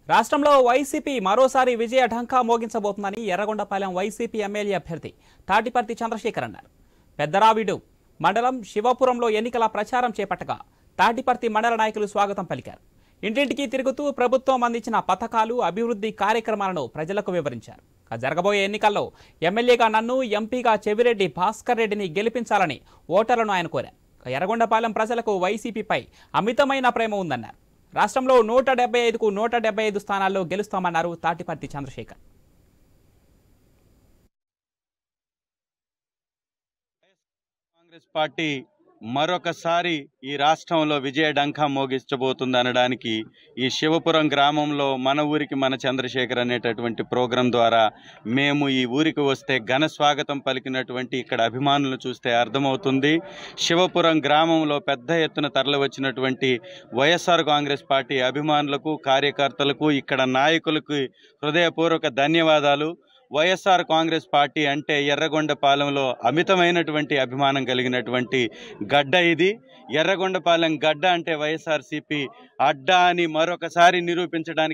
రాష్ట్రంలో వైసీపీ మరోసారి విజయ ఢంకా మోగించబోతుందని Yerragondapalem YCP MLA అభ్యర్థి తాటిపర్తి చంద్రశేఖర్ అన్నారు. పెద్దరావిడు మండలం శివపురంలో ఎన్నికల ప్రచారం చేపట్టగా తాటిపర్తి మండల నాయకులు స్వాగతం పలికారు. ఇంటింటికి తిరుగుతూ ప్రభుత్వం అందించిన పథకాలు, అభివృద్ధి కార్యక్రమాలను ప్రజలకు వివరించారు. జరగబోయే ఎన్నికల్లో ఎమ్మెల్యేగా నన్ను, ఎంపీగా చెవిరెడ్డి భాస్కర్ రెడ్డిని గెలిపించాలని ఓటర్లను ఆయన కోరారు. ఎర్రగొండపాలెం ప్రజలకు వైసీపీపై అమితమైన ప్రేమ ఉందన్నారు. రాష్ట్రంలో 175కు 175 స్థానాల్లో గెలుస్తామన్నారు తాటిపర్తి చంద్రశేఖర్. కాంగ్రెస్ పార్టీ మరొకసారి ఈ రాష్ట్రంలో విజయ డంకా మోగించబోతుంది అనడానికి ఈ శివపురం గ్రామంలో మన ఊరికి మన చంద్రశేఖర్ అనేటటువంటి ప్రోగ్రాం ద్వారా మేము ఈ ఊరికి వస్తే ఘన స్వాగతం పలికినటువంటి ఇక్కడ అభిమానులు చూస్తే అర్థమవుతుంది. శివపురం గ్రామంలో పెద్ద ఎత్తున తరలివచ్చినటువంటి వైఎస్ఆర్ కాంగ్రెస్ పార్టీ అభిమానులకు, కార్యకర్తలకు, ఇక్కడ నాయకులకు హృదయపూర్వక ధన్యవాదాలు. వైఎస్ఆర్ కాంగ్రెస్ పార్టీ అంటే ఎర్రగొండపాలెంలో అమితమైనటువంటి అభిమానం కలిగినటువంటి గడ్డ ఇది. ఎర్రగొండపాలెం గడ్డ అంటే వైఎస్ఆర్సీపీ అడ్డా అని మరొకసారి నిరూపించడానికి